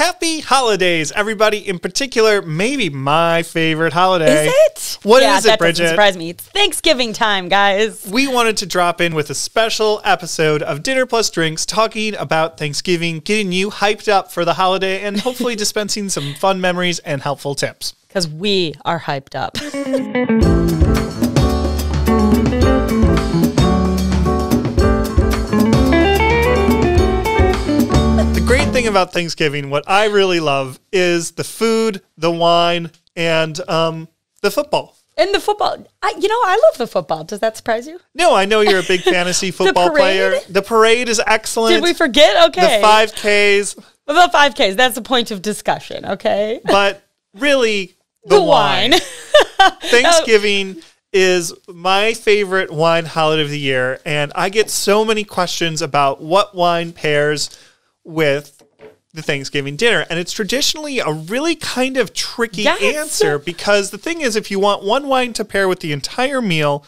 Happy holidays, everybody. In particular, maybe my favorite holiday. Is it? What is it, Bridget? That doesn't surprise me. It's Thanksgiving time, guys. We wanted to drop in with a special episode of Dinner Plus Drinks talking about Thanksgiving, getting you hyped up for the holiday, and hopefully dispensing some fun memories and helpful tips. Because we are hyped up. Great thing about Thanksgiving, what I really love is the food, the wine, and the football. And the football. I love the football. Does that surprise you? No, I know you're a big fantasy football player. The parade is excellent. Did we forget? Okay. The 5Ks. Well, the 5Ks, that's a point of discussion, okay? But really, the wine. Thanksgiving is my favorite wine holiday of the year, and I get so many questions about what wine pairs with the Thanksgiving dinner. And it's traditionally a really kind of tricky answer, because the thing is, if you want one wine to pair with the entire meal,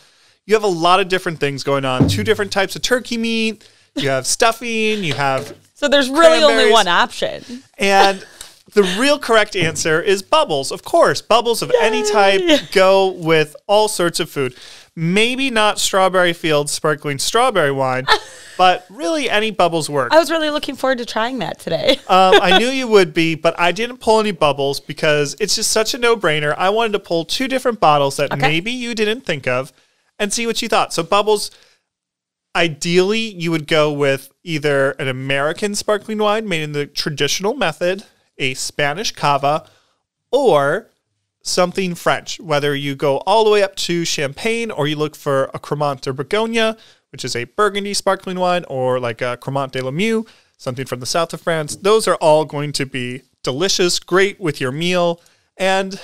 you have a lot of different things going on. 2 different types of turkey meat, you have stuffing, you have So there's really only one option. And the real correct answer is bubbles. Of course, bubbles of any type go with all sorts of food. Maybe not Strawberry Fields sparkling strawberry wine, but really any bubbles work. I was really looking forward to trying that today. I knew you would be, but I didn't pull any bubbles because it's just such a no-brainer. I wanted to pull 2 different bottles that maybe you didn't think of and see what you thought. So bubbles, ideally, you would go with either an American sparkling wine made in the traditional method, a Spanish cava, or something French, whether you go all the way up to Champagne or you look for a Cremant de Bourgogne, which is a Burgundy sparkling wine, or like a Cremant de Lemieux, something from the south of France. Those are all going to be delicious, great with your meal, and,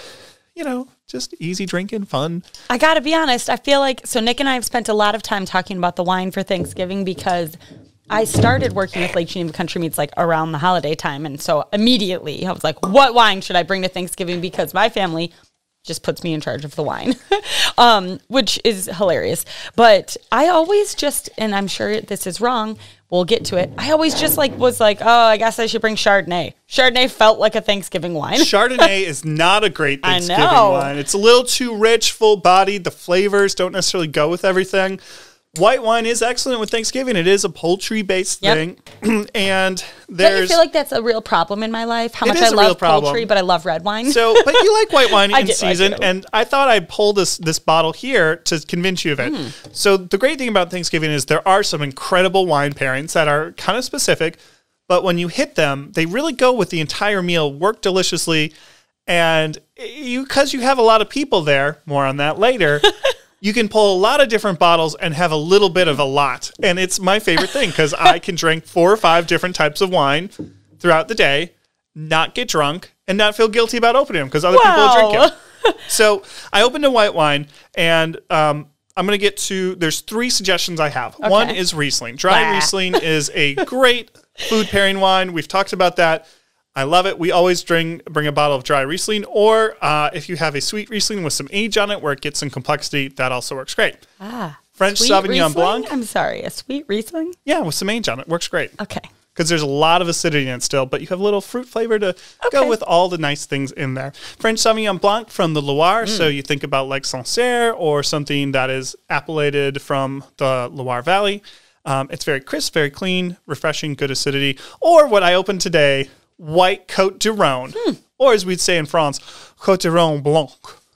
just easy drinking, fun. I got to be honest. I feel like, so Nick and I have spent a lot of time talking about the wine for Thanksgiving because I started working with Lake Geneva Country Meats like around the holiday time. And so immediately I was like, what wine should I bring to Thanksgiving? Because my family just puts me in charge of the wine, which is hilarious. But I always just, and I'm sure this is wrong, we'll get to it. I always just was like, oh, I guess I should bring Chardonnay. Chardonnay felt like a Thanksgiving wine. Chardonnay is not a great Thanksgiving wine. It's a little too rich, full-bodied. The flavors don't necessarily go with everything. White wine is excellent with Thanksgiving. It is a poultry-based thing. And Don't you feel like that's a real problem in my life? How much I love poultry, but I love red wine? But you like white wine in season, and I thought I'd pull this bottle here to convince you of it. So the great thing about Thanksgiving is there are some incredible wine pairings that are kind of specific, but when you hit them, they really go with the entire meal, work deliciously, and because you have a lot of people there, more on that later, you can pull a lot of different bottles and have a little bit of a lot. And it's my favorite thing because I can drink 4 or 5 different types of wine throughout the day, not get drunk, and not feel guilty about opening them because other people will drink it. So I opened a white wine, and I'm going to get to, there's 3 suggestions I have. Okay. One is Riesling. Dry Riesling is a great food pairing wine. We've talked about that. I love it. We always bring a bottle of dry Riesling, or if you have a sweet Riesling with some age on it where it gets some complexity, that also works great. French Sauvignon Blanc. I'm sorry, a sweet Riesling? Yeah, with some age on it. Works great. Okay. Because there's a lot of acidity in it still, but you have a little fruit flavor to go with all the nice things in there. French Sauvignon Blanc from the Loire, so you think about like Sancerre or something that is appellated from the Loire Valley. It's very crisp, very clean, refreshing, good acidity. Or what I opened today, white Cotes du Rhone, or as we'd say in France, Cotes du Rhone Blanc.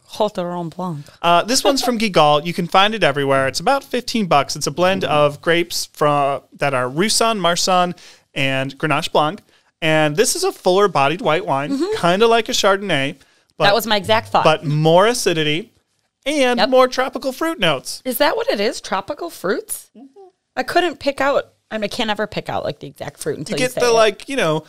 Cotes du Rhone Blanc. This one's from Guigal. You can find it everywhere. It's about $15. It's a blend of grapes that are Roussanne, Marsanne, and Grenache Blanc. And this is a fuller-bodied white wine, kind of like a Chardonnay. But, that was my exact thought. But more acidity and more tropical fruit notes. Is that what it is? Tropical fruits? I couldn't pick out. I can't ever pick out like the exact fruit until you say it. You get the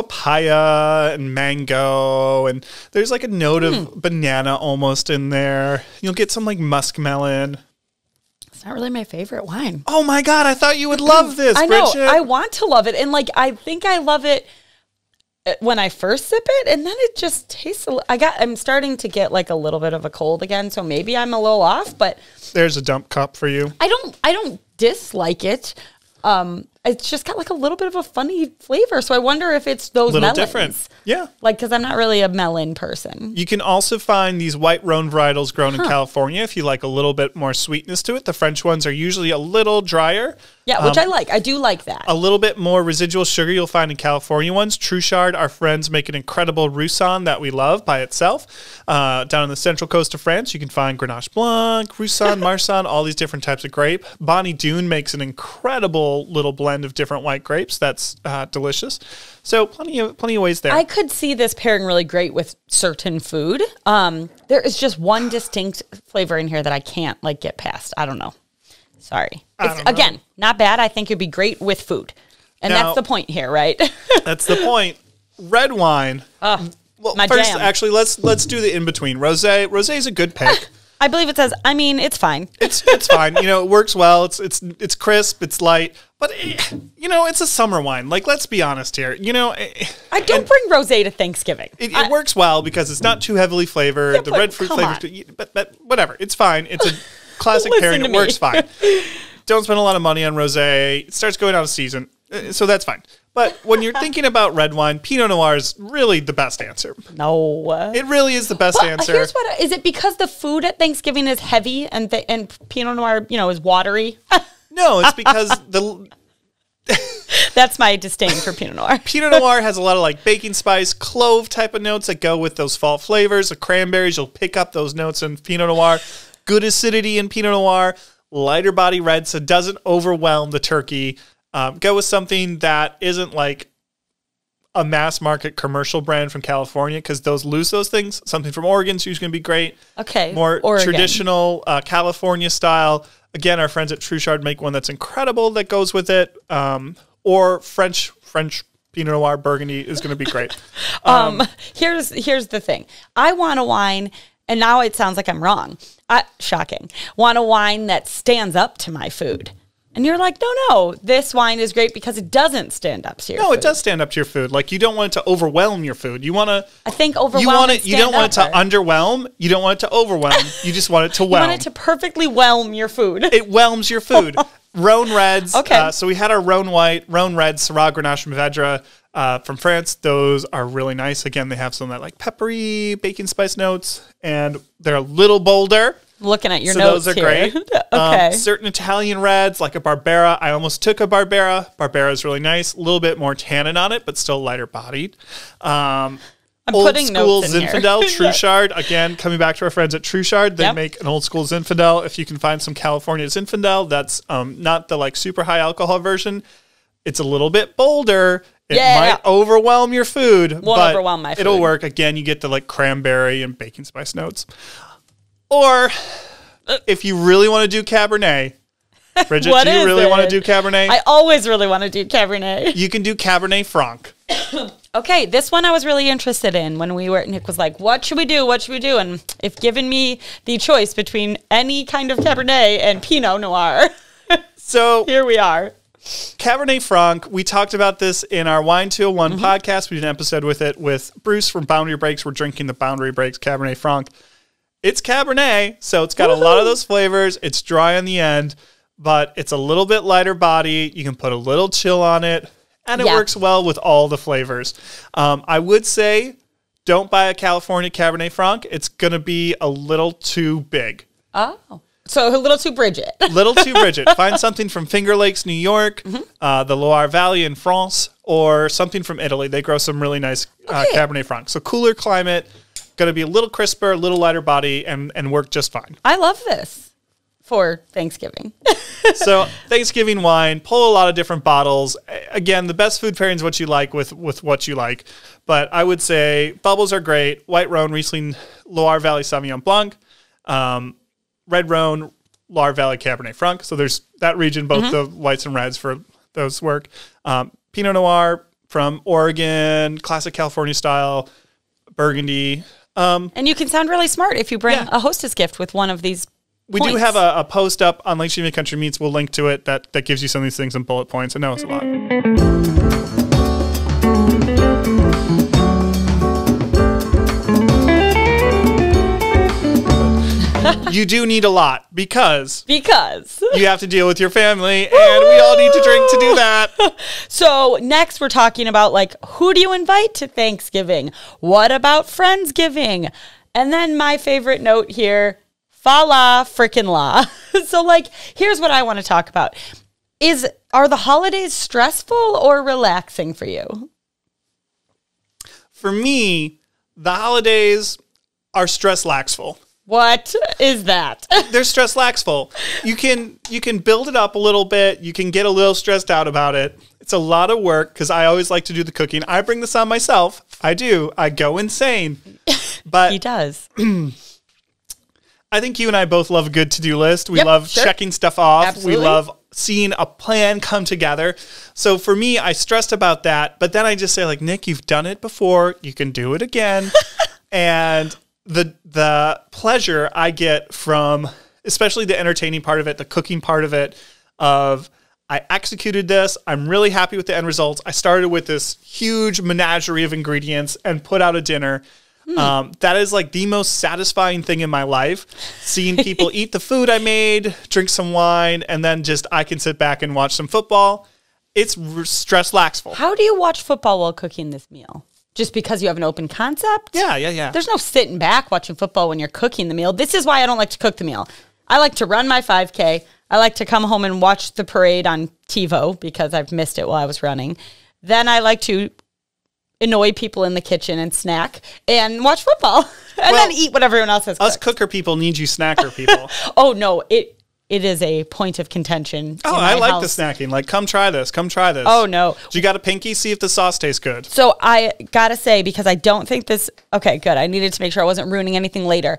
papaya and mango, and there's like a note of banana almost in there. You'll get some like muskmelon. It's not really my favorite wine. Oh my God, I thought you would love this, I know. Bridget. I want to love it. And I think I love it when I first sip it, and then it just tastes I'm starting to get like a little bit of a cold again, so maybe I'm a little off, but there's a dump cup for you. I don't dislike it. it's just got like a little bit of a funny flavor. So I wonder if it's those melons. Different. Yeah. Like, because I'm not really a melon person. You can also find these white Rhone varietals grown in California if you like a little bit more sweetness to it. The French ones are usually a little drier. Yeah, which I like. I do like that. A little bit more residual sugar you'll find in California ones. Truchard, our friends, make an incredible Roussanne that we love by itself. Down on the central coast of France, you can find Grenache Blanc, Roussanne, Marsanne, all these different types of grape. Bonnie Doon makes an incredible little blend of different white grapes that's delicious. So plenty of ways there. I could see this pairing really great with certain food. There is just one distinct flavor in here that I can't like get past. I don't know. Sorry. Again, not bad. I think it'd be great with food. And now, that's the point here, right? That's the point. Red wine. Well, my first, jam. actually, let's do the in-between. Rosé. Rosé is a good pick. I believe it says, it's fine. It's fine. It works well. It's crisp. It's light. But, it's a summer wine. Like, let's be honest here. I don't bring rosé to Thanksgiving. It works well because it's not too heavily flavored. Yeah, the red fruit flavors, but whatever. It's fine. It's a classic pairing. It works fine. Don't spend a lot of money on rosé. It starts going out of season, so that's fine. But when you're thinking about red wine, Pinot Noir is really the best answer. No. It really is the best answer. Here's what, is it because the food at Thanksgiving is heavy and Pinot Noir, is watery? No, it's because That's my disdain for Pinot Noir. Pinot Noir has a lot of like baking spice, clove type of notes that go with those fall flavors. The cranberries, you'll pick up those notes in Pinot Noir. Good acidity in Pinot Noir. Lighter body red, so it doesn't overwhelm the turkey. Go with something that isn't like a mass market commercial brand from California because those lose those things. Something from Oregon's usually going to be great. Okay. More Oregon. Traditional California style. Again, our friends at Truchard make one that's incredible that goes with it. Or French Pinot Noir Burgundy is going to be great. Here's the thing. I want a wine, and now it sounds like I'm wrong. Shocking. Want a wine that stands up to my food. And you're like, no, this wine is great because it doesn't stand up to your food. No, it does stand up to your food. Like, you don't want it to overwhelm your food. You want to... I think overwhelm You don't want it to underwhelm. You don't want it to overwhelm. You just want it to whelm. You want it to perfectly whelm your food. It whelms your food. Rhone Reds. Okay. So we had our Rhone White, Rhone Red, Syrah, Grenache, and Mourvedre from France. Those are really nice. Again, they have some that like peppery baking spice notes, and they're a little bolder. Looking at your notes those are here. great. Okay. Certain Italian reds, like a Barbera. I almost took a Barbera. Barbera is really nice. A little bit more tannin on it, but still lighter bodied. I'm old putting school notes in Zinfandel, here. Truchard. Again, coming back to our friends at Truchard, they make an old school Zinfandel. If you can find some California Zinfandel, that's not the like super high alcohol version. It's a little bit bolder. It might overwhelm your food. Won't overwhelm my food. It'll work. Again, you get the like cranberry and baking spice notes. Or if you really want to do Cabernet, Bridget, do you really want to do Cabernet? I always really want to do Cabernet. You can do Cabernet Franc. Okay, this one I was really interested in when Nick was like, what should we do? What should we do? And if given me the choice between any kind of Cabernet and Pinot Noir, so here we are. Cabernet Franc, we talked about this in our Wine 201 podcast. We did an episode with it with Bruce from Boundary Breaks. We're drinking the Boundary Breaks Cabernet Franc. It's Cabernet, so it's got a lot of those flavors. It's dry on the end, but it's a little bit lighter body. You can put a little chill on it, and it works well with all the flavors. I would say don't buy a California Cabernet Franc. It's going to be a little too big. Oh. So a little too Bridget. Little too Bridget. Find something from Finger Lakes, New York, the Loire Valley in France, or something from Italy. They grow some really nice Cabernet Franc. So cooler climate, going to be a little crisper, a little lighter body, and work just fine. I love this for Thanksgiving. So Thanksgiving wine, pull a lot of different bottles. Again, the best food pairing is what you like with what you like. But I would say bubbles are great. White Rhone, Riesling, Loire Valley Sauvignon Blanc, Red Rhone, Loire Valley Cabernet Franc. So there's that region, both the whites and reds for those work. Pinot Noir from Oregon, classic California style, Burgundy. And you can sound really smart if you bring a hostess gift with one of these We do have a post up on Lake Geneva Country Meats. We'll link to it that gives you some of these things in bullet points. I know it's a lot. You do need a lot because you have to deal with your family, and we all need to drink to do that. So next we're talking about, like, who do you invite to Thanksgiving? What about Friendsgiving? And then my favorite note here, fa la frickin' la. So, like, here's what I want to talk about. Are the holidays stressful or relaxing for you? For me, the holidays are stress-laxful. What is that? They're stress-laxful. You can build it up a little bit. You can get a little stressed out about it. It's a lot of work because I always like to do the cooking. I bring this on myself. I do. I go insane. But he does. I think you and I both love a good to-do list. We love checking stuff off. Absolutely. We love seeing a plan come together. So for me, I stressed about that. But then I just say, like, Nick, you've done it before. You can do it again. And the pleasure I get from, especially the entertaining part of it, the cooking part of it, of I executed this. I'm really happy with the end results. I started with this huge menagerie of ingredients and put out a dinner. That is like the most satisfying thing in my life. Seeing people eat the food I made, drink some wine, and then just I can sit back and watch some football. It's stress-laxful. How do you watch football while cooking this meal? Just because you have an open concept? Yeah. There's no sitting back watching football when you're cooking the meal. This is why I don't like to cook the meal. I like to run my 5K. I like to come home and watch the parade on TiVo because I've missed it while I was running. Then I like to annoy people in the kitchen and snack and watch football and then eat what everyone else has cooked. Us cooker people need you snacker people. Oh, no. It is a point of contention. Oh, I like the snacking. Like, come try this. Come try this. Oh, no. You got a pinky? See if the sauce tastes good. So I got to say, because I don't think this... Okay, good. I needed to make sure I wasn't ruining anything later.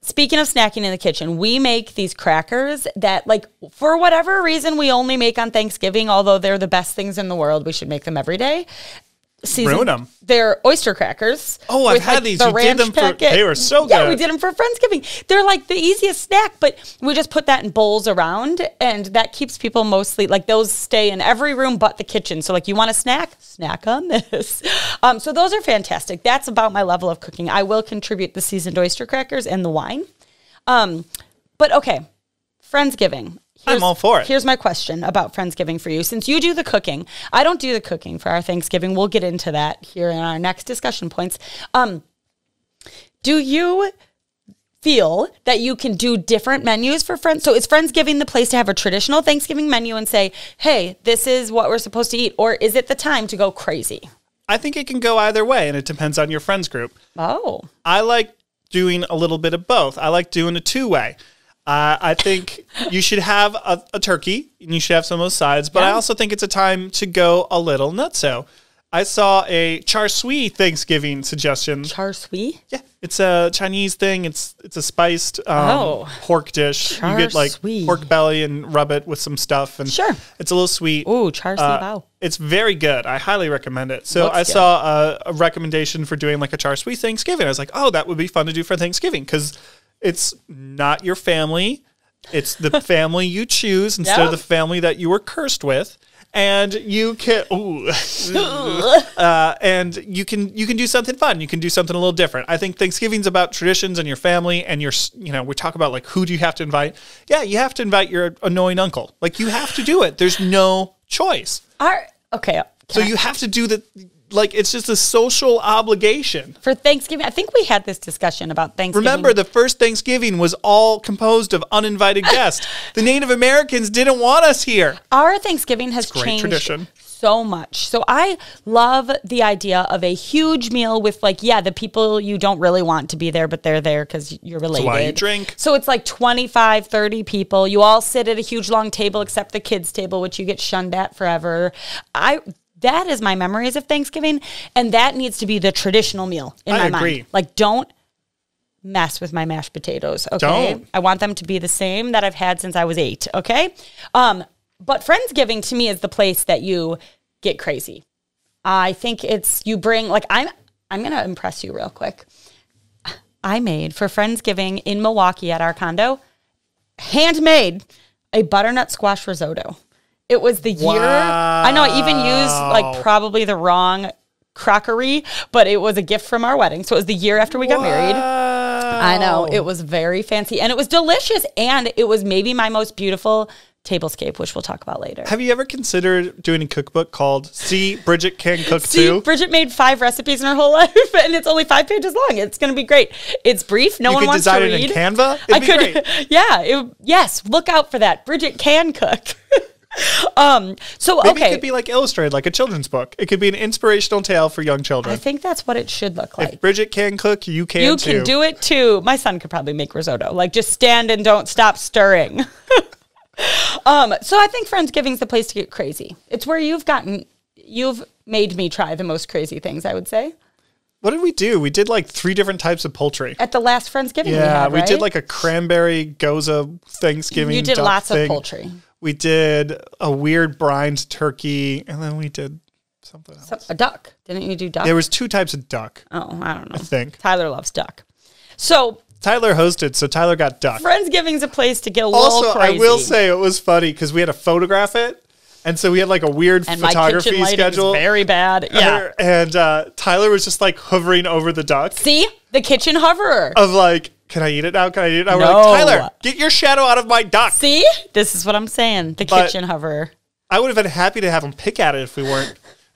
Speaking of snacking in the kitchen, we make these crackers that, like, for whatever reason, we only make on Thanksgiving, although they're the best things in the world. We should make them every day. Ruin them. They're oyster crackers. Oh, I've had these. You did them for, they were so good. Yeah, we did them for Friendsgiving. They're like the easiest snack, but we just put that in bowls around, and that keeps people mostly, like, those stay in every room but the kitchen. So, like, you want a snack? Snack on this. So those are fantastic. That's about my level of cooking. I will contribute the seasoned oyster crackers and the wine. But okay, Friendsgiving. I'm all for it. Here's my question about Friendsgiving for you. Since you do the cooking, I don't do the cooking for our Thanksgiving. We'll get into that here in our next discussion points. Do you feel that you can do different menus for Friends? So is Friendsgiving the place to have a traditional Thanksgiving menu and say, hey, this is what we're supposed to eat? Or is it the time to go crazy? I think it can go either way, and it depends on your friends group. Oh. I like doing a little bit of both. I like doing a two-way. I think you should have a turkey, and you should have some of those sides, but I also think it's a time to go a little nutso. I saw a char siu Thanksgiving suggestion. Char siu? Yeah, it's a Chinese thing. It's a spiced pork dish. Char you get like siu. pork belly and rub it with some stuff, and sure, it's a little sweet. Ooh, char siu bao. It's very good. I highly recommend it. So I saw a recommendation for doing like a char siu Thanksgiving. I was like, oh, that would be fun to do for Thanksgiving because it's not your family. It's the family you choose instead of the family that you were cursed with. And you can, and you can do something fun. You can do something a little different. I think Thanksgiving's about traditions and your family, and we talk about like who do you have to invite? Yeah, you have to invite your annoying uncle. Like you have to do it. There's no choice. So you have to do the. Like, it's just a social obligation. For Thanksgiving, I think we had this discussion about Thanksgiving. Remember, the first Thanksgiving was all composed of uninvited guests. The Native Americans didn't want us here. Our Thanksgiving has changed tradition. So much. So I love the idea of a huge meal with, like, the people you don't really want to be there, but they're there because you're related. That's why you drink. So it's like 25, 30 people. You all sit at a huge, long table except the kids' table, which you get shunned at forever. That is my memories of Thanksgiving, and that needs to be the traditional meal in my mind. Like, don't mess with my mashed potatoes, okay? Don't. I want them to be the same that I've had since I was 8, okay? But Friendsgiving, to me, is the place that you get crazy. I think it's, you bring, like, I'm going to impress you real quick. I made, for Friendsgiving in Milwaukee at our condo, handmade a butternut squash risotto. It was the year. I know I even used like probably the wrong crockery, but it was a gift from our wedding. So it was the year after we got married. I know. It was very fancy and it was delicious. And it was maybe my most beautiful tablescape, which we'll talk about later. Have you ever considered doing a cookbook called See, Bridget Can Cook Too? Bridget made 5 recipes in her whole life, and it's only 5 pages long. It's going to be great. It's brief. No one wants to read. You could design it in Canva. It'd be great. Yeah. Yes. Look out for that. Bridget can cook. Maybe it could be like illustrated, like a children's book. It could be an inspirational tale for young children. I think that's what it should look like. If Bridget can cook, you can too. You can do it too. My son could probably make risotto. Like, just stand and don't stop stirring. So I think Friendsgiving's the place to get crazy. It's where you've made me try the most crazy things, I would say. What did we do? We did like 3 different types of poultry. At the last Friendsgiving we had, right? We did like a cranberry goza Thanksgiving. You did lots of poultry. We did a weird brined turkey, and then we did something else. A duck. Didn't you do duck? There was 2 types of duck. Oh, I don't know. I think. Tyler loves duck. So Tyler hosted, so Tyler got duck. Friendsgiving's a place to get a little crazy. I will say it was funny because we had to photograph it. And so we had like a weird photography my kitchen schedule. Very bad. Yeah. And Tyler was just like hovering over the duck. See? The kitchen hoverer. Of like, can I eat it now? Can I eat it now? No. We're like, Tyler, get your shadow out of my duck. See? This is what I'm saying. The kitchen hoverer. I would have been happy to have him pick at it if we weren't.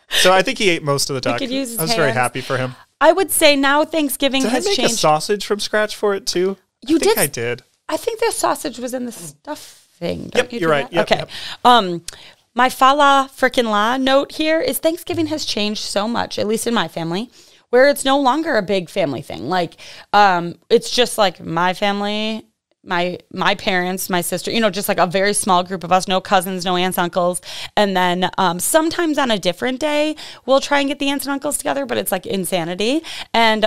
So I think he ate most of the duck. He could use his I was hands. very happy for him. I would say now Thanksgiving has Did I make changed. a sausage from scratch for it too? You did? I did. I think the sausage was in the stuffing. Yep, you're right. Yep, okay. Yep. My fa la frickin' la note here is Thanksgiving has changed so much, at least in my family, where it's no longer a big family thing. Like, it's just like my family, my parents, my sister, just like a very small group of us, no cousins, no aunts, uncles. And then sometimes on a different day, we'll try and get the aunts and uncles together, but it's like insanity. And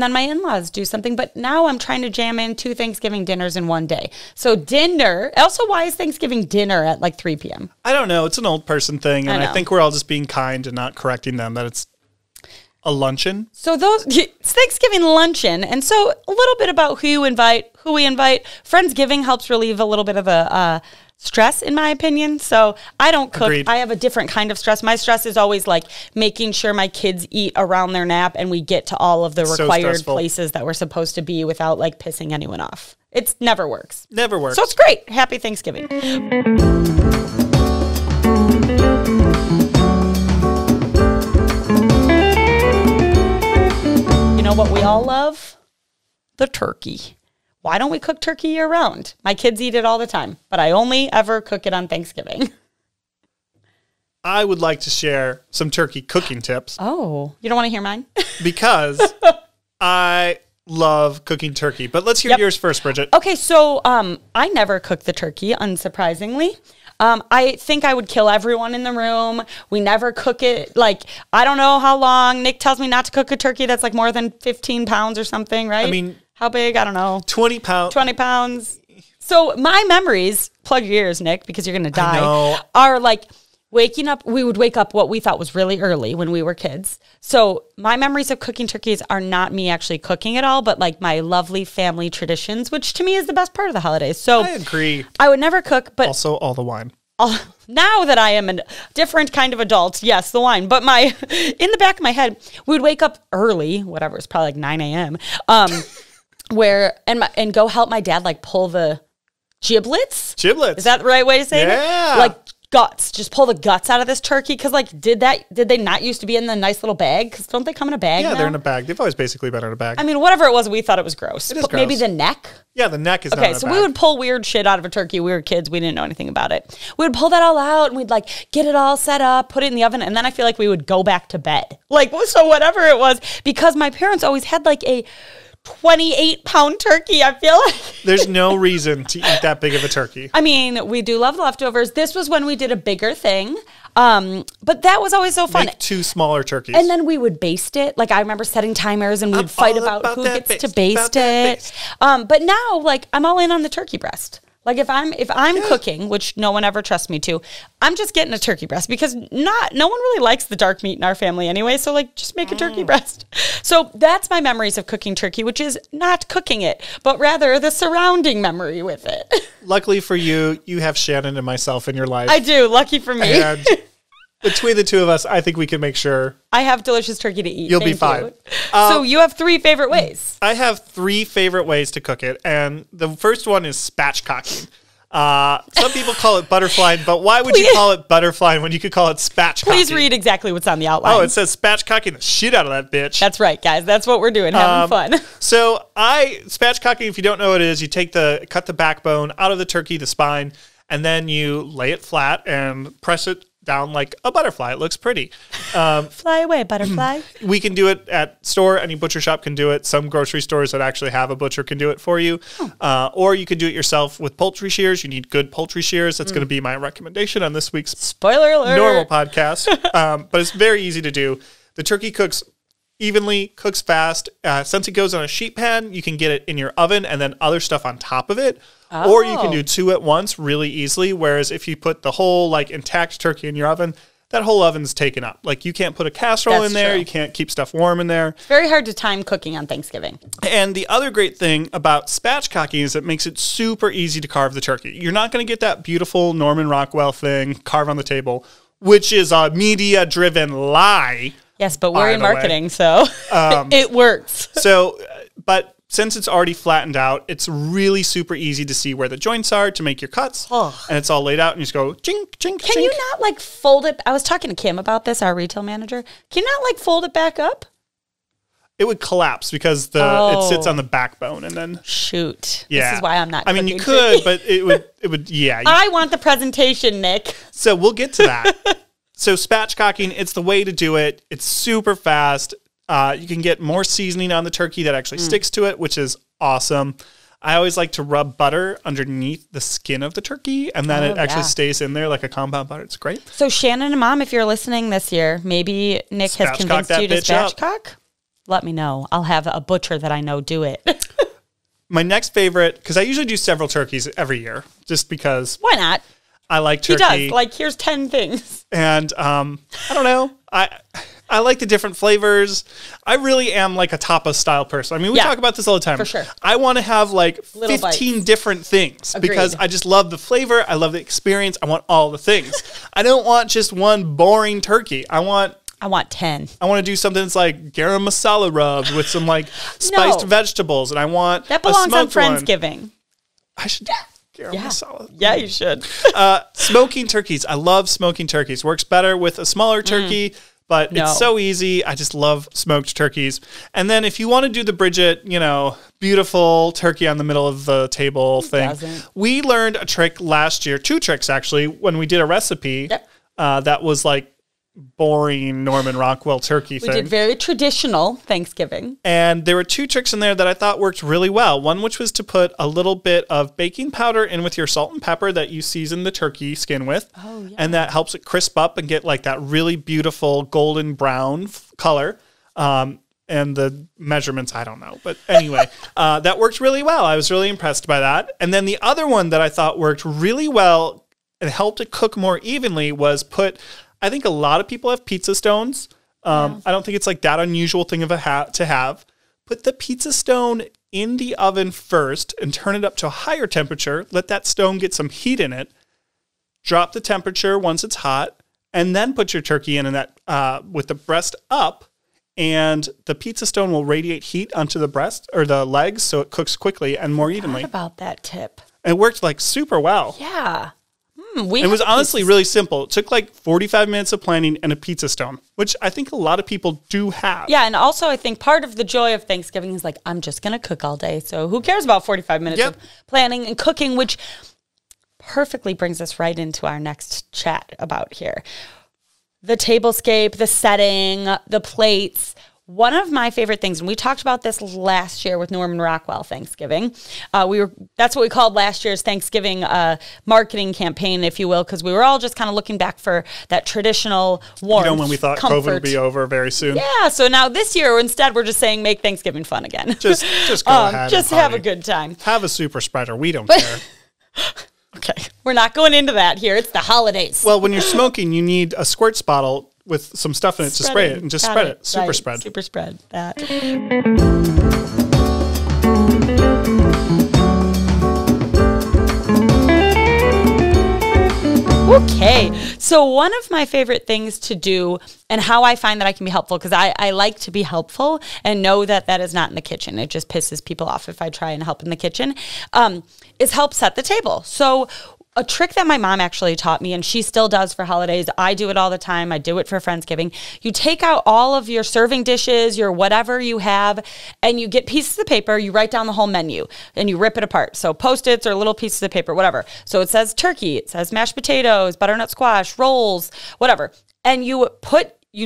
then my in-laws do something. But now I'm trying to jam in 2 Thanksgiving dinners in one day. So dinner. Also, why is Thanksgiving dinner at like 3 p.m.? I don't know. It's an old person thing. And I think we're all just being kind and not correcting them that it's a luncheon. So it's Thanksgiving luncheon. And so a little bit about who we invite. Friendsgiving helps relieve a little bit of the stress, in my opinion. So I don't cook. Agreed. I have a different kind of stress. My stress is always like making sure my kids eat around their nap and we get to all of the required places that we're supposed to be without like pissing anyone off. It never works. Never works. So it's great. Happy Thanksgiving. You know what we all love? The turkey. Why don't we cook turkey year round? My kids eat it all the time, but I only ever cook it on Thanksgiving. I would like to share some turkey cooking tips. Oh, you don't want to hear mine? Because I love cooking turkey. But let's hear yours first, Bridget. Okay, so I never cook the turkey, unsurprisingly. I think I would kill everyone in the room. We never cook it. Like, I don't know how long. Nick tells me not to cook a turkey that's like more than 15 pounds or something, right? I mean, how big? I don't know. 20 pounds. 20 pounds. So my memories, plug your ears, Nick, because you're going to die, are like waking up. We would wake up what we thought was really early when we were kids. So my memories of cooking turkeys are not me actually cooking it all, but like my lovely family traditions, which to me is the best part of the holidays. So I agree. I would never cook, but also all the wine. Now that I am a different kind of adult, yes, the wine. But in the back of my head, we would wake up early, whatever, it's probably like 9 a.m., and go help my dad like pull the giblets. Is that the right way to say it? Like guts. Just pull the guts out of this turkey. Because like, did they not used to be in the nice little bag? Because don't they come in a bag now? They're in a bag. They've always basically been in a bag. I mean, whatever it was, we thought it was gross. It is gross. Maybe the neck? Yeah, the neck is not in a so bag. we would pull weird shit out of a turkey. We were kids. We didn't know anything about it. We would pull that all out and we'd like get it all set up, put it in the oven. And then I feel like we would go back to bed. Like, so whatever it was, because my parents always had like a 28-pound turkey, I feel like. There's no reason to eat that big of a turkey. I mean, we do love leftovers. This was when we did a bigger thing. But that was always so fun. Make 2 smaller turkeys. And then we would baste it. Like, I remember setting timers and we'd fight about who gets to baste it. But now, like, I'm all in on the turkey breast. Like if I'm cooking, which no one ever trusts me to, I'm just getting a turkey breast because no one really likes the dark meat in our family anyway. So like just make a turkey breast. So that's my memories of cooking turkey, which is not cooking it, but rather the surrounding memory with it. Luckily for you, you have Shannon and myself in your life. I do. Lucky for me. And between the two of us, I think we can make sure I have delicious turkey to eat. You'll be fine. You. So you have 3 favorite ways. I have 3 favorite ways to cook it, and the first one is spatchcocking. Some people call it butterflying, but why would you call it butterflying when you could call it spatchcocking? Please read exactly what's on the outline. Oh, it says spatchcocking the shit out of that bitch. That's right, guys. That's what we're doing, having fun. So spatchcocking, if you don't know what it is, you cut the backbone out of the turkey, the spine, and then you lay it flat and press it down like a butterfly. It looks pretty. Fly away, butterfly. We can do it at store. Any butcher shop can do it. Some grocery stores that actually have a butcher can do it for you. Or you can do it yourself with poultry shears. You need good poultry shears. That's going to be my recommendation on this week's spoiler alert normal podcast. But it's very easy to do. The turkey cooks evenly, cooks fast. Since it goes on a sheet pan, you can get it in your oven and then other stuff on top of it. Or you can do 2 at once really easily. Whereas if you put the whole intact turkey in your oven, that whole oven's taken up. You can't put a casserole in there. True. You can't keep stuff warm in there. It's very hard to time cooking on Thanksgiving. And the other great thing about spatchcocking is it makes it super easy to carve the turkey. You're not going to get that beautiful Norman Rockwell thing, carve on the table, which is a media-driven lie. Yes, but we're in marketing, so it works. But since it's already flattened out, it's really super easy to see where the joints are to make your cuts. And it's all laid out, and you just go, chink, chink, Can you not, fold it? I was talking to Kim about this, our retail manager. Can you not, fold it back up? It would collapse because it sits on the backbone, and then... Shoot. Yeah. This is why I'm not cooking. You could, but it would, yeah. I want the presentation, Nick. So we'll get to that. So spatchcocking, it's the way to do it. It's super fast. You can get more seasoning on the turkey that actually sticks to it, which is awesome. I always like to rub butter underneath the skin of the turkey, and then it actually stays in there like a compound butter. It's great. So Shannon and Mom, if you're listening this year, maybe Nick has convinced you to spatchcock? Let me know. I'll have a butcher that I know do it. My next favorite, because I usually do several turkeys every year, just because. Why not? I like turkey. He does. Here's 10 things. And I don't know. I like the different flavors. I really am a tapas style person. I mean, we talk about this all the time. For sure. I want to have 15 bites. different things. Agreed. Because I just love the flavor. I love the experience. I want all the things. I don't want just one boring turkey. I want 10. I want to do something that's garam masala rubbed with some spiced vegetables. And I want that belongs on Friendsgiving. I should garam masala. Yeah, you should. Smoking turkeys. I love smoking turkeys. Works better with a smaller turkey. But it's so easy. I just love smoked turkeys. And then if you want to do the Bridget, beautiful turkey on the middle of the table thing, we learned a trick last year, 2 tricks actually, when we did a recipe that was boring Norman Rockwell turkey thing. We did very traditional Thanksgiving. And there were 2 tricks in there that I thought worked really well. One, which was to put a little bit of baking powder in with your salt and pepper that you season the turkey skin with. Oh, yeah. And that helps it crisp up and get that really beautiful golden brown color. And the measurements, I don't know. But anyway, that worked really well. I was really impressed by that. And then the other one that I thought worked really well and helped it cook more evenly was I think a lot of people have pizza stones. I don't think it's that unusual thing of to have. Put the pizza stone in the oven first and turn it up to a higher temperature. Let that stone get some heat in it. Drop the temperature once it's hot, and then put your turkey in that with the breast up, and the pizza stone will radiate heat onto the breast or the legs, so it cooks quickly and more evenly. What about that tip? And it worked super well. Yeah. It was honestly really simple. It took 45 minutes of planning and a pizza stone, which I think a lot of people do have. Yeah, and also I think part of the joy of Thanksgiving is I'm just going to cook all day. So who cares about 45 minutes of planning and cooking, which perfectly brings us right into our next chat about here. The tablescape, the setting, the plates. One of my favorite things, and we talked about this last year with Norman Rockwell Thanksgiving. That's what we called last year's Thanksgiving marketing campaign, if you will, because we were all just kind of looking back for that traditional warmth, when we thought comfort. COVID would be over very soon. Yeah, so now this year, instead, we're just saying make Thanksgiving fun again. Just go ahead. Just have a good time. Have a super spreader. We don't care. Okay, we're not going into that here. It's the holidays. Well, when you're smoking, you need a squirts bottle with some stuff in it to spray it and just spread it. Super spread. Super spread that. Okay, so one of my favorite things to do and how I find that I can be helpful, because I like to be helpful and know that that is not in the kitchen. It just pisses people off if I try and help in the kitchen, is help set the table. So a trick that my mom actually taught me, and she still does for holidays, I do it all the time, I do it for Friendsgiving. You take out all of your serving dishes, your whatever you have, and you get pieces of paper, you write down the whole menu, and you rip it apart. So Post-its or little pieces of paper, whatever. So it says turkey, it says mashed potatoes, butternut squash, rolls, whatever. And you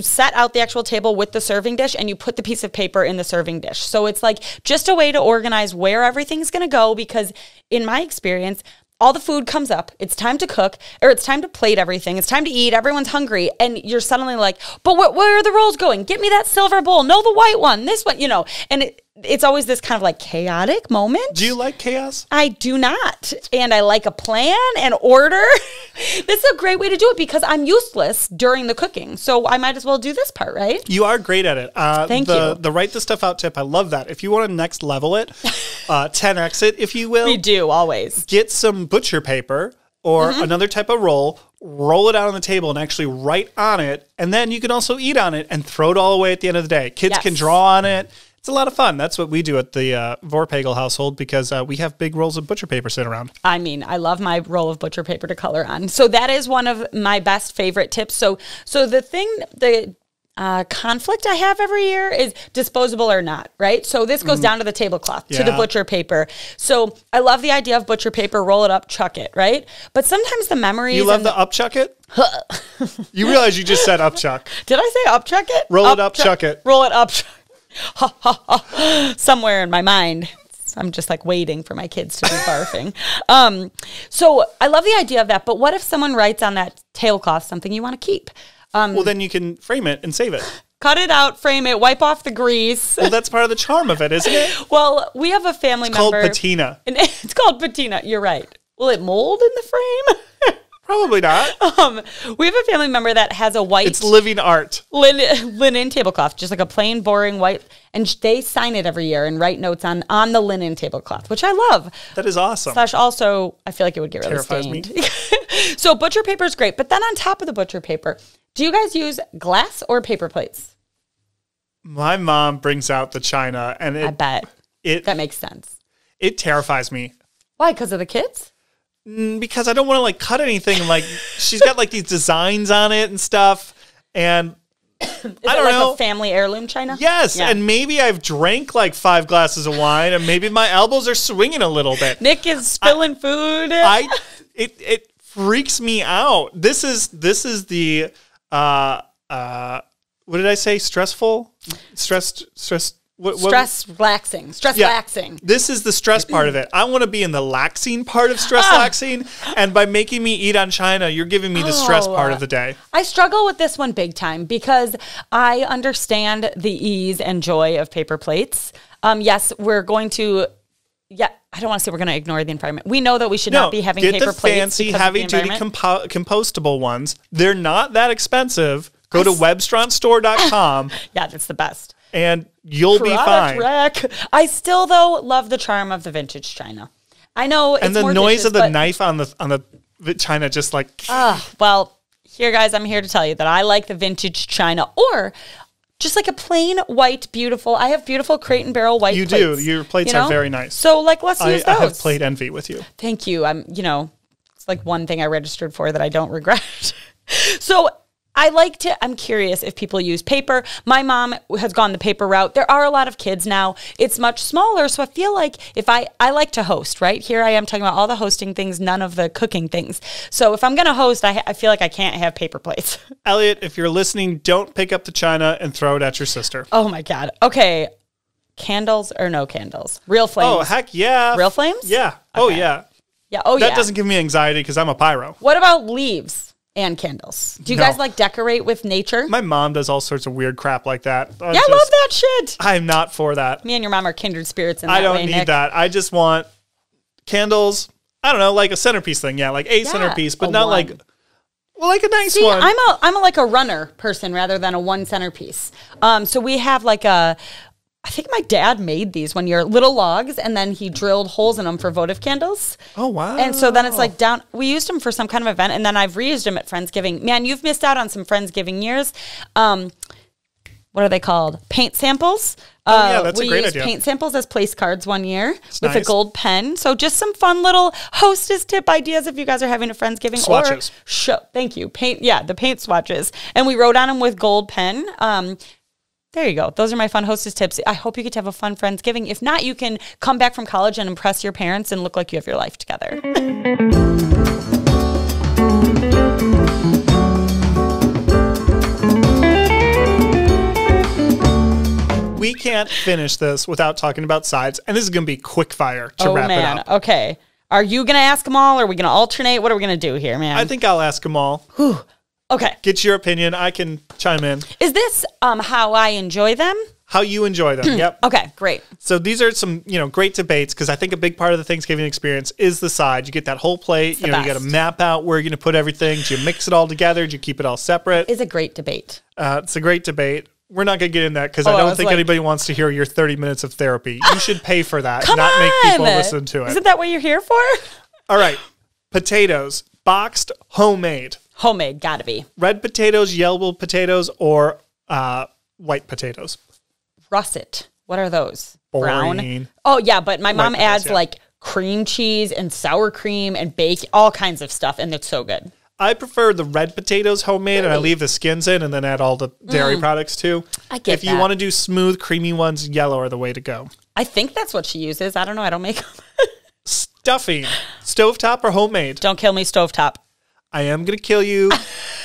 set out the actual table with the serving dish, and you put the piece of paper in the serving dish. So it's like just a way to organize where everything's going to go, because in my experience, all the food comes up, it's time to cook, or it's time to plate everything, it's time to eat, everyone's hungry, and you're suddenly like, but where are the rolls going? Get me that silver bowl, no, the white one, this one, and it's always this kind of like chaotic moment. Do you like chaos? I do not. And I like a plan and order. This is a great way to do it because I'm useless during the cooking. So I might as well do this part, right? You are great at it. Thank you. The write the stuff out tip, I love that. If you want to next level it, 10x it, if you will. We do, always. Get some butcher paper or another type of roll it out on the table and actually write on it. And then you can also eat on it and throw it all away at the end of the day. Kids can draw on it. It's a lot of fun. That's what we do at the Vorpagel household because we have big rolls of butcher paper sitting around. I mean, I love my roll of butcher paper to color on. So that is one of my best favorite tips. So the conflict I have every year is disposable or not, right? So this goes down to the tablecloth, to the butcher paper. So I love the idea of butcher paper, roll it up, chuck it, right? But sometimes the memories... You love the upchuck it? You realize you just said upchuck. Did I say upchuck it? Roll it up, chuck it. Roll it up, ha, ha, ha. Somewhere in my mind. I'm just like waiting for my kids to be barfing. So I love the idea of that. But what if someone writes on that tablecloth something you want to keep? Well, then you can frame it and save it. Cut it out, frame it, wipe off the grease. Well, that's part of the charm of it, isn't it? Well, we have a family member. It's called patina. It's called patina. You're right. Will it mold in the frame? Probably not. We have a family member that has a white... It's living art. Linen tablecloth, just like a plain, boring white... And they sign it every year and write notes on the linen tablecloth, which I love. That is awesome. / also, I feel like it would get really Terrifies stained. me. So butcher paper is great. But then on top of the butcher paper, do you guys use glass or paper plates? My mom brings out the china, and I bet. That makes sense. It terrifies me. Why? Because of the kids? Because I don't want to like cut anything. Like she's got like these designs on it and stuff, and I don't know. A family heirloom china? Yes, and maybe I've drank like 5 glasses of wine, and maybe my elbows are swinging a little bit. Nick is spilling food. It freaks me out. This is the what did I say? Stressful, stressed. Stress laxing. This is the stress part of it. I want to be in the laxing part of stress laxing. And by making me eat on china, you're giving me the stress part of the day. I struggle with this one big time because I understand the ease and joy of paper plates. Yes, we're going to... Yeah, I don't want to say we're going to ignore the environment. We know that we should not be having paper plates. Get the fancy, heavy-duty compostable ones. They're not that expensive. Go to webstronstore.com. Yeah, that's the best. And you'll be fine. Wreck. I still, though, love the charm of the vintage china. I know it's and the more noise vicious, of the knife on the china, just like. Well, here, guys, I'm here to tell you that I like the vintage china, or just like a plain white, beautiful. I have beautiful Crate and Barrel white. You plates, do. Your plates are very nice. So, like, let's use those. I have plate envy with you. Thank you. It's like one thing I registered for that I don't regret. So. I'm curious if people use paper. My mom has gone the paper route. There are a lot of kids now. It's much smaller. So I feel like if I like to host, right? Here I am talking about all the hosting things, none of the cooking things. So if I'm going to host, I feel like I can't have paper plates. Elliot, if you're listening, don't pick up the china and throw it at your sister. Oh my God. Okay. Candles or no candles? Real flames. Oh, heck yeah. Real flames? Yeah. Okay. Oh, yeah. Yeah. Oh, yeah. That doesn't give me anxiety because I'm a pyro. What about leaves? And candles. Do you guys like decorate with nature? My mom does all sorts of weird crap like that. I love that shit. I'm not for that. Me and your mom are kindred spirits in that I don't way, need Nick. that. I just want candles. I don't know, like a centerpiece thing. Yeah, like a centerpiece, but not like a nice one. I'm like a runner person rather than a one centerpiece. So we have like a I think my dad made these one year, little logs, and then he drilled holes in them for votive candles. Oh, wow. And so then it's like we used them for some kind of event, and then I've reused them at Friendsgiving. Man, you've missed out on some Friendsgiving years. What are they called? Paint samples. That's a great idea. We used paint samples as place cards one year with nice. a gold pen. So just some fun little hostess tip ideas if you guys are having a Friendsgiving. Swatches. Thank you. The paint swatches. And we wrote on them with gold pen. There you go. Those are my fun hostess tips. I hope you get to have a fun Friendsgiving. If not, you can come back from college and impress your parents and look like you have your life together. We can't finish this without talking about sides, and this is going to be quick fire to wrap it up. Okay. Are you going to ask them all, or are we going to alternate? What are we going to do here, man? I think I'll ask them all. Whew. Okay. Get your opinion. I can chime in. Is this how I enjoy them? How you enjoy them. Yep. Okay, great. So these are some, great debates, because I think a big part of the Thanksgiving experience is the side. You get that whole plate. You got to map out where you're going to put everything. Do you mix it all together? Do you keep it all separate? It's a great debate. It's a great debate. We're not going to get in that because I don't think anybody wants to hear your 30 minutes of therapy. You should pay for that, not make people listen to it. Isn't that what you're here for? All right. Potatoes. Boxed, homemade. Homemade, gotta be. Red potatoes, yellow potatoes, or white potatoes. Russet. What are those? Boring. Brown? Oh, yeah, but my mom adds like cream cheese and sour cream and bacon, all kinds of stuff, and it's so good. I prefer the red potatoes homemade, and I leave the skins in and then add all the dairy products too. I get If you want to do smooth, creamy ones, yellow are the way to go. I think that's what she uses. I don't know. I don't make them. Stuffing. Stovetop or homemade? Don't kill me, stovetop. I am going to kill you.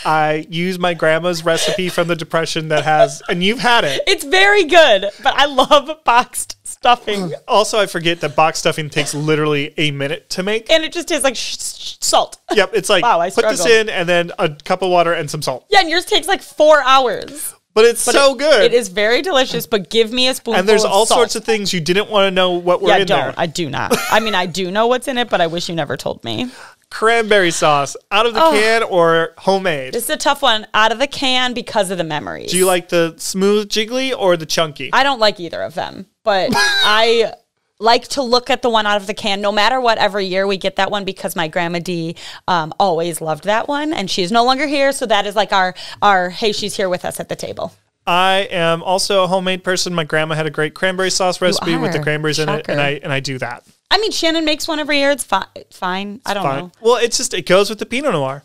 I use my grandma's recipe from the Depression that has, and you've had it. It's very good, but I love boxed stuffing. Also, I forget that box stuffing takes literally a minute to make. And it just tastes like salt. Yep, it's like, wow, put this in and then a cup of water and some salt. Yeah, and yours takes like 4 hours. But it's so good. It is very delicious, but give me a spoonful of And there's all salt. sorts of things you didn't want to know what were in there. I do not. I mean, I do know what's in it, but I wish you never told me. Cranberry sauce, out of the can or homemade? This is a tough one. Out of the can because of the memories. Do you like the smooth jiggly or the chunky? I don't like either of them, but I like to look at the one out of the can. No matter what, every year we get that one because my grandma Dee always loved that one, and she's no longer here, so that is like our hey, she's here with us at the table. I am also a homemade person. My grandma had a great cranberry sauce recipe with the cranberries in it, and I do that. I mean, Shannon makes one every year. It's fine. I don't know. Well, it goes with the Pinot Noir.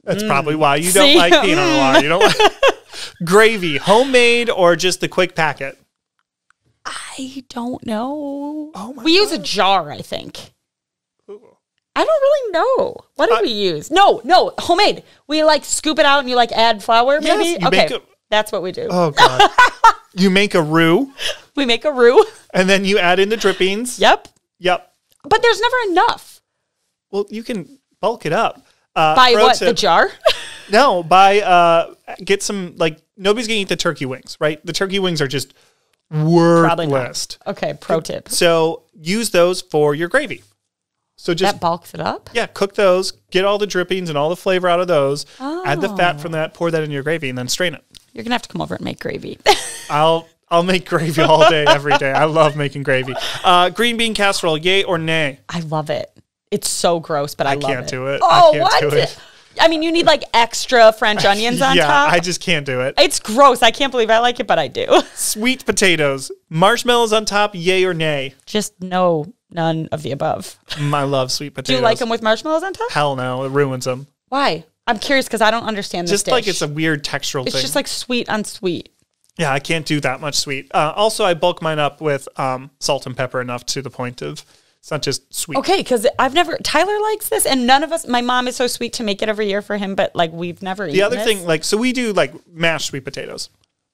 That's probably why you don't like Pinot Noir. You don't like gravy, homemade or just the quick packet? I don't know. Oh my we use a jar, I think. Ooh. I don't really know. What do we use? No, homemade. We like scoop it out and you like add flour, maybe? Yes, okay, that's what we do. Oh, God. You make a roux. We make a roux. And then you add in the drippings. Yep. But there's never enough. Well, you can bulk it up. Buy what? The jar? No, get some, nobody's going to eat the turkey wings, right? The turkey wings are just worthless. Okay, pro tip. So use those for your gravy. So just that bulks it up? Yeah, cook those, get all the drippings and all the flavor out of those, add the fat from that, pour that in your gravy, and then strain it. You're going to have to come over and make gravy. I'll make gravy all day, every day. I love making gravy. Green bean casserole, yay or nay? I love it. It's so gross, but I love it. I can't do it. Oh, I can't do it. I mean, you need extra French onions on top. Yeah, I just can't do it. It's gross. I can't believe I like it, but I do. Sweet potatoes, marshmallows on top, yay or nay? Just no, none of the above. I love sweet potatoes. Do you like them with marshmallows on top? Hell no, it ruins them. Why? I'm curious because I don't understand this dish. It's a weird textural thing. It's just sweet on sweet. Yeah, I can't do that much sweet. Also, I bulk mine up with salt and pepper enough to the point of it's not just sweet. Okay, because Tyler likes this, and none of us, my mom is so sweet to make it every year for him, but we've never eaten The other this. thing, so we do mashed sweet potatoes.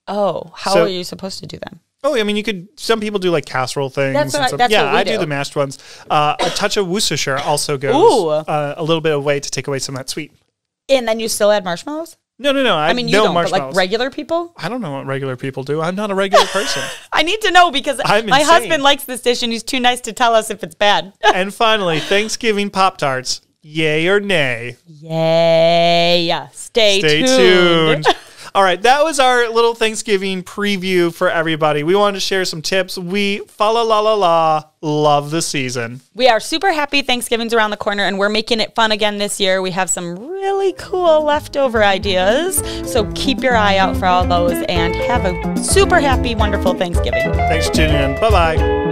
Oh, how are you supposed to do them? Oh, I mean, some people do casserole things. That's what I do the mashed ones. A touch of Worcestershire also goes a little bit of way to take away some of that sweet. And then you still add marshmallows? No. I mean, you don't, but regular people? I don't know what regular people do. I'm not a regular person. I need to know because my husband likes this dish and he's too nice to tell us if it's bad. And finally, Thanksgiving Pop-Tarts, yay or nay? Yay. Stay tuned. All right, that was our little Thanksgiving preview for everybody. We wanted to share some tips. We love the season. We are super happy Thanksgiving's around the corner, and we're making it fun again this year. We have some really cool leftover ideas, so keep your eye out for all those, and have a super happy, wonderful Thanksgiving. Thanks for tuning in. Bye-bye.